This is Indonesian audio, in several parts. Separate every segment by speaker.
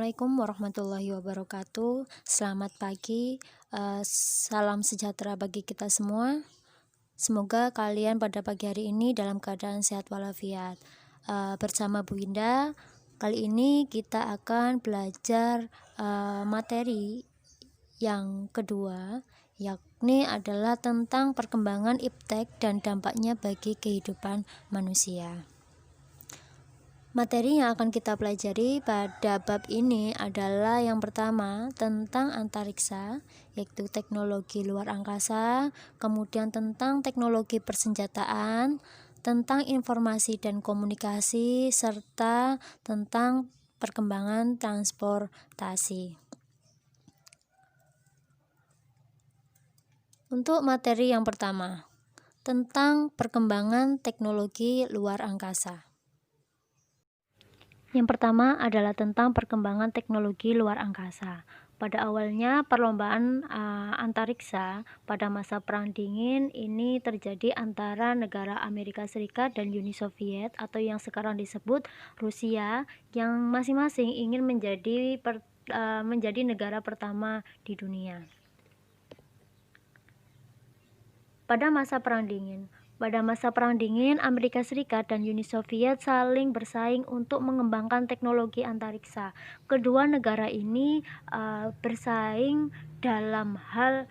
Speaker 1: Assalamualaikum warahmatullahi wabarakatuh. Selamat pagi, salam sejahtera bagi kita semua. Semoga kalian pada pagi hari ini dalam keadaan sehat walafiat. Bersama Bu Indah, kali ini kita akan belajar materi yang kedua, yakni adalah tentang perkembangan iptek dan dampaknya bagi kehidupan manusia. Materi yang akan kita pelajari pada bab ini adalah yang pertama tentang antariksa, yaitu teknologi luar angkasa, kemudian tentang teknologi persenjataan, tentang informasi dan komunikasi, serta tentang perkembangan transportasi. Untuk materi yang pertama, tentang perkembangan teknologi luar angkasa. Yang pertama adalah tentang perkembangan teknologi luar angkasa. Pada awalnya perlombaan antariksa pada masa Perang Dingin ini terjadi antara negara Amerika Serikat dan Uni Soviet atau yang sekarang disebut Rusia, yang masing-masing ingin menjadi negara pertama di dunia. Pada masa Perang Dingin, Amerika Serikat dan Uni Soviet saling bersaing untuk mengembangkan teknologi antariksa. Kedua negara ini bersaing dalam hal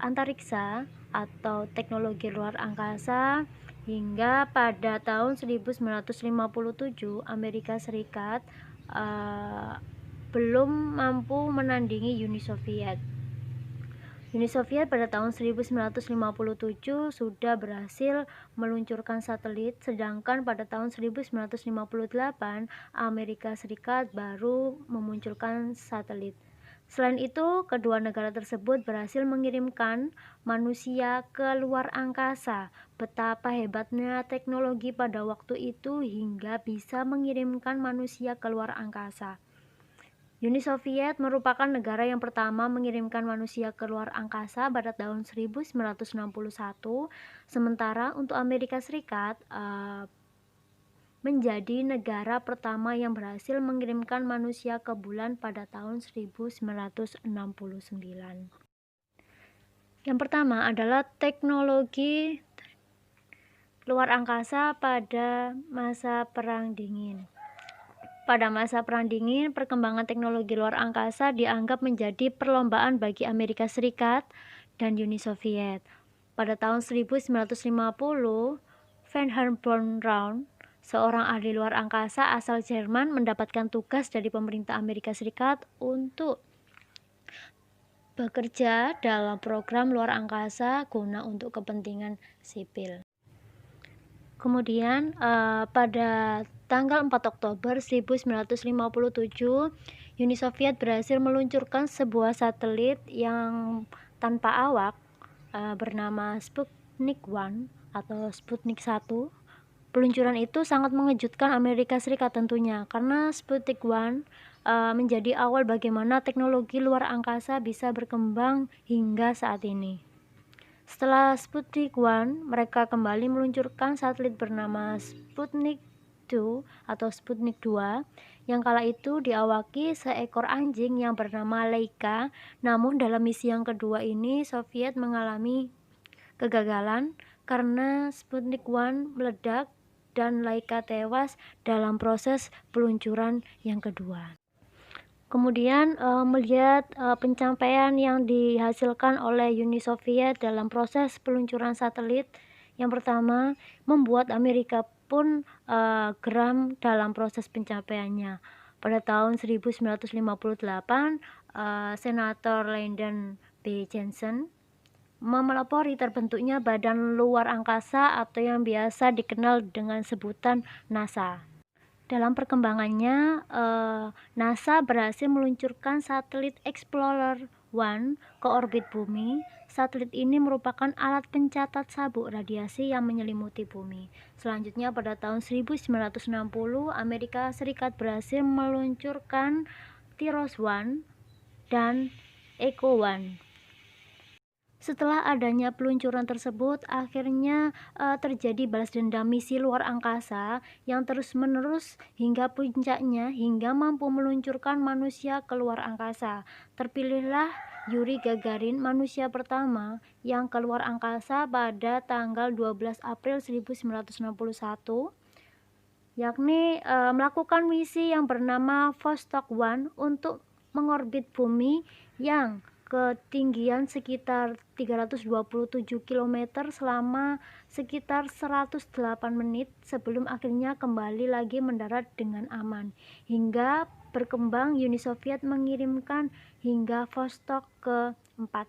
Speaker 1: antariksa atau teknologi luar angkasa hingga pada tahun 1957 Amerika Serikat belum mampu menandingi Uni Soviet. Uni Soviet pada tahun 1957 sudah berhasil meluncurkan satelit, sedangkan pada tahun 1958 Amerika Serikat baru memunculkan satelit. Selain itu, kedua negara tersebut berhasil mengirimkan manusia ke luar angkasa. Betapa hebatnya teknologi pada waktu itu hingga bisa mengirimkan manusia ke luar angkasa. Uni Soviet merupakan negara yang pertama mengirimkan manusia ke luar angkasa pada tahun 1961, sementara untuk Amerika Serikat menjadi negara pertama yang berhasil mengirimkan manusia ke bulan pada tahun 1969. Yang pertama adalah teknologi luar angkasa pada masa Perang Dingin. Pada masa Perang Dingin, perkembangan teknologi luar angkasa dianggap menjadi perlombaan bagi Amerika Serikat dan Uni Soviet. Pada tahun 1950, Wernher von Braun, seorang ahli luar angkasa asal Jerman, mendapatkan tugas dari pemerintah Amerika Serikat untuk bekerja dalam program luar angkasa guna untuk kepentingan sipil. Kemudian pada tanggal 4 Oktober 1957, Uni Soviet berhasil meluncurkan sebuah satelit yang tanpa awak bernama Sputnik 1 atau Sputnik 1. Peluncuran itu sangat mengejutkan Amerika Serikat tentunya, karena Sputnik 1 menjadi awal bagaimana teknologi luar angkasa bisa berkembang hingga saat ini. Setelah Sputnik 1, mereka kembali meluncurkan satelit bernama Sputnik 2 atau Sputnik 2 yang kala itu diawaki seekor anjing yang bernama Laika. Namun dalam misi yang kedua ini Soviet mengalami kegagalan karena Sputnik 1 meledak dan Laika tewas dalam proses peluncuran yang kedua. Kemudian melihat pencapaian yang dihasilkan oleh Uni Soviet dalam proses peluncuran satelit, yang pertama membuat Amerika pun geram dalam proses pencapaiannya. Pada tahun 1958, Senator Lyndon B. Johnson melapori terbentuknya Badan Luar Angkasa atau yang biasa dikenal dengan sebutan NASA. Dalam perkembangannya, NASA berhasil meluncurkan satelit Explorer 1 ke orbit bumi. Satelit ini merupakan alat pencatat sabuk radiasi yang menyelimuti bumi. Selanjutnya pada tahun 1960, Amerika Serikat berhasil meluncurkan TIROS-1 dan ECHO-1. Setelah adanya peluncuran tersebut, akhirnya terjadi balas dendam misi luar angkasa yang terus-menerus hingga puncaknya hingga mampu meluncurkan manusia ke luar angkasa. Terpilihlah Yuri Gagarin, manusia pertama yang keluar angkasa pada tanggal 12 April 1961, yakni melakukan misi yang bernama Vostok 1 untuk mengorbit bumi yang ketinggian sekitar 327 km selama sekitar 108 menit sebelum akhirnya kembali lagi mendarat dengan aman. Hingga berkembang Uni Soviet mengirimkan hingga Vostok ke-4.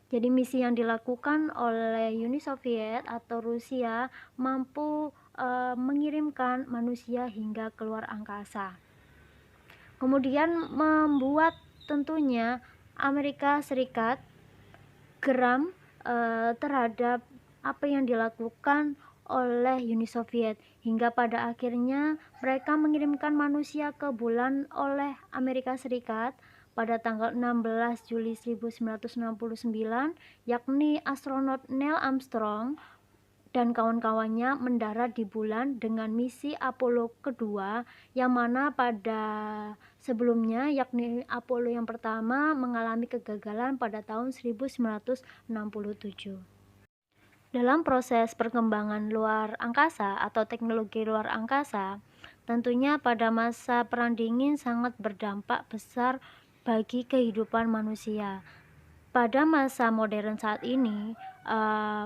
Speaker 1: Jadi misi yang dilakukan oleh Uni Soviet atau Rusia mampu mengirimkan manusia hingga keluar angkasa. Kemudian membuat tentunya Amerika Serikat geram terhadap apa yang dilakukan oleh Uni Soviet, hingga pada akhirnya mereka mengirimkan manusia ke bulan oleh Amerika Serikat pada tanggal 16 Juli 1969, yakni astronot Neil Armstrong dan kawan-kawannya mendarat di bulan dengan misi Apollo kedua, yang mana pada sebelumnya yakni Apollo yang pertama mengalami kegagalan pada tahun 1967. Dalam proses perkembangan luar angkasa atau teknologi luar angkasa, tentunya pada masa Perang Dingin sangat berdampak besar bagi kehidupan manusia. Pada masa modern saat ini,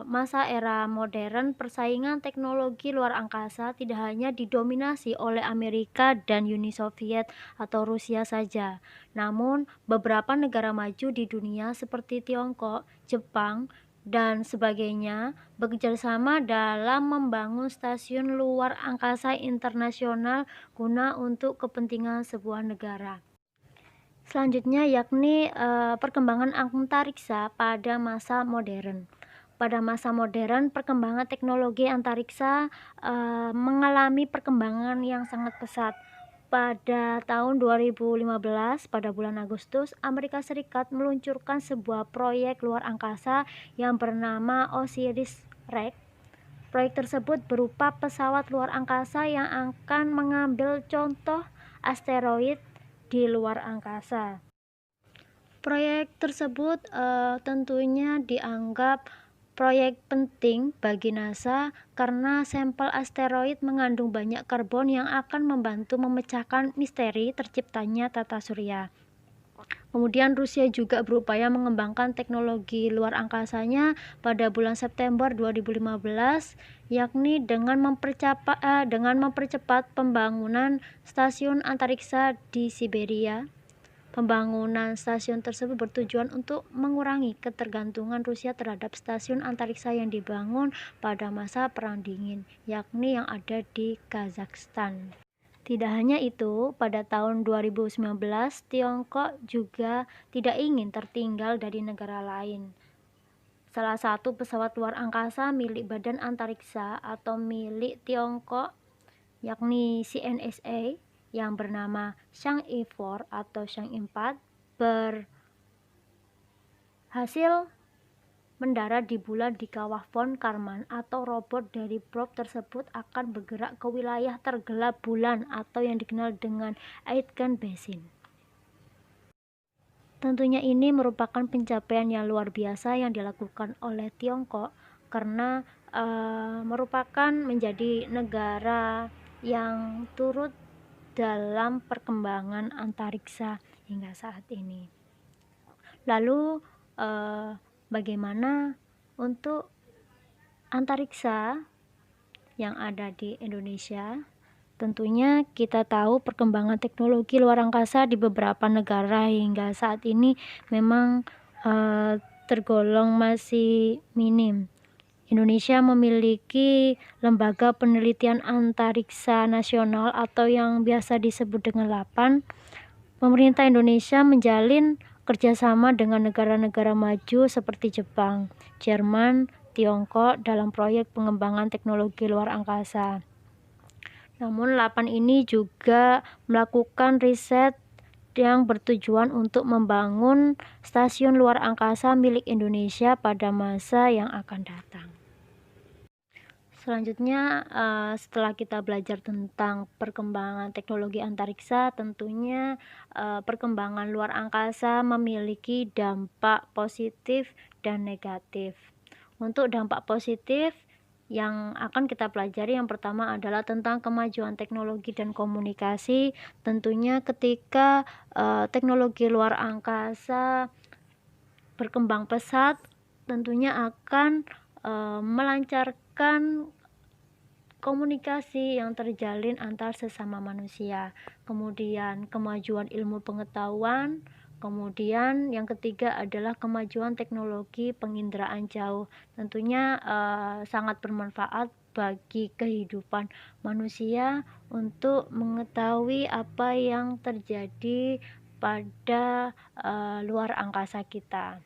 Speaker 1: masa era modern, persaingan teknologi luar angkasa tidak hanya didominasi oleh Amerika dan Uni Soviet atau Rusia saja, namun beberapa negara maju di dunia seperti Tiongkok, Jepang, dan sebagainya bekerjasama dalam membangun stasiun luar angkasa internasional guna untuk kepentingan sebuah negara. Selanjutnya yakni perkembangan antariksa pada masa modern. Pada masa modern, perkembangan teknologi antariksa mengalami perkembangan yang sangat pesat. Pada tahun 2015, pada bulan Agustus, Amerika Serikat meluncurkan sebuah proyek luar angkasa yang bernama OSIRIS-REx. Proyek tersebut berupa pesawat luar angkasa yang akan mengambil contoh asteroid di luar angkasa. Proyek tersebut tentunya dianggap proyek penting bagi NASA karena sampel asteroid mengandung banyak karbon yang akan membantu memecahkan misteri terciptanya tata surya. Kemudian Rusia juga berupaya mengembangkan teknologi luar angkasanya pada bulan September 2015, yakni dengan mempercepat pembangunan stasiun antariksa di Siberia. Pembangunan stasiun tersebut bertujuan untuk mengurangi ketergantungan Rusia terhadap stasiun antariksa yang dibangun pada masa Perang Dingin, yakni yang ada di Kazakhstan. Tidak hanya itu, pada tahun 2019 Tiongkok juga tidak ingin tertinggal dari negara lain. Salah satu pesawat luar angkasa milik Badan Antariksa atau milik Tiongkok, yakni CNSA, yang bernama Chang'e 4 atau Chang'e 4, berhasil mendarat di bulan di kawah Von Karman, atau robot dari probe tersebut akan bergerak ke wilayah tergelap bulan atau yang dikenal dengan Aitken Basin. Tentunya ini merupakan pencapaian yang luar biasa yang dilakukan oleh Tiongkok karena merupakan menjadi negara yang turut dalam perkembangan antariksa hingga saat ini. Lalu bagaimana untuk antariksa yang ada di Indonesia? Tentunya kita tahu perkembangan teknologi luar angkasa di beberapa negara hingga saat ini memang tergolong masih minim. Indonesia memiliki Lembaga Penelitian Antariksa Nasional atau yang biasa disebut dengan LAPAN. Pemerintah Indonesia menjalin kerjasama dengan negara-negara maju seperti Jepang, Jerman, Tiongkok dalam proyek pengembangan teknologi luar angkasa. Namun LAPAN ini juga melakukan riset yang bertujuan untuk membangun stasiun luar angkasa milik Indonesia pada masa yang akan datang. Selanjutnya, setelah kita belajar tentang perkembangan teknologi antariksa, tentunya perkembangan luar angkasa memiliki dampak positif dan negatif. Untuk dampak positif yang akan kita pelajari, yang pertama adalah tentang kemajuan teknologi dan komunikasi. Tentunya ketika teknologi luar angkasa berkembang pesat, tentunya akan melancarkan komunikasi yang terjalin antar sesama manusia. Kemudian kemajuan ilmu pengetahuan. Kemudian yang ketiga adalah kemajuan teknologi penginderaan jauh. Tentunya sangat bermanfaat bagi kehidupan manusia untuk mengetahui apa yang terjadi pada luar angkasa kita.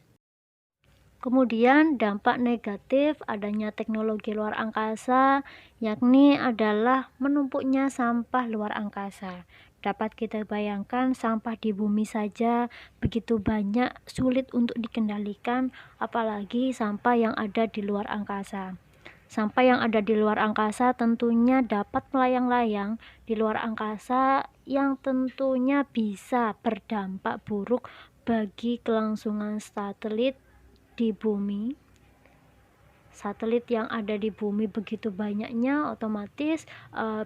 Speaker 1: Kemudian dampak negatif adanya teknologi luar angkasa yakni adalah menumpuknya sampah luar angkasa. Dapat kita bayangkan, sampah di bumi saja begitu banyak, sulit untuk dikendalikan, apalagi sampah yang ada di luar angkasa. Sampah yang ada di luar angkasa tentunya dapat melayang-layang di luar angkasa, yang tentunya bisa berdampak buruk bagi kelangsungan satelit di bumi. Satelit yang ada di bumi begitu banyaknya, otomatis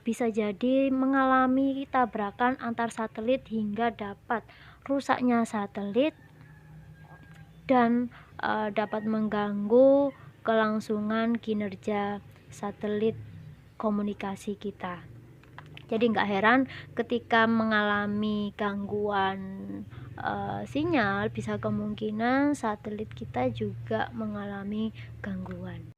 Speaker 1: bisa jadi mengalami tabrakan antar satelit hingga dapat rusaknya satelit dan dapat mengganggu kelangsungan kinerja satelit komunikasi kita. Jadi nggak heran ketika mengalami gangguan sinyal, bisa kemungkinan satelit kita juga mengalami gangguan.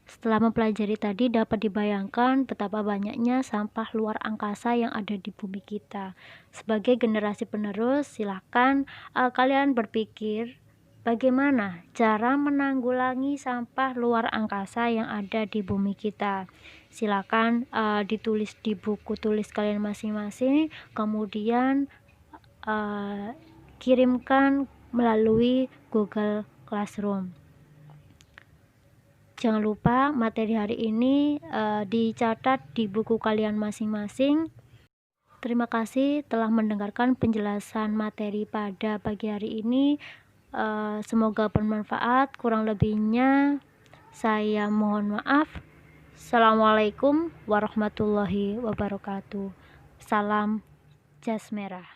Speaker 1: Setelah mempelajari tadi, dapat dibayangkan betapa banyaknya sampah luar angkasa yang ada di bumi kita. Sebagai generasi penerus, silakan kalian berpikir bagaimana cara menanggulangi sampah luar angkasa yang ada di bumi kita. Silakan ditulis di buku tulis kalian masing-masing, kemudian kirimkan melalui Google Classroom. Jangan lupa materi hari ini dicatat di buku kalian masing-masing. Terima kasih telah mendengarkan penjelasan materi pada pagi hari ini. Semoga bermanfaat. Kurang lebihnya saya mohon maaf. Assalamualaikum warahmatullahi wabarakatuh. Salam jas merah.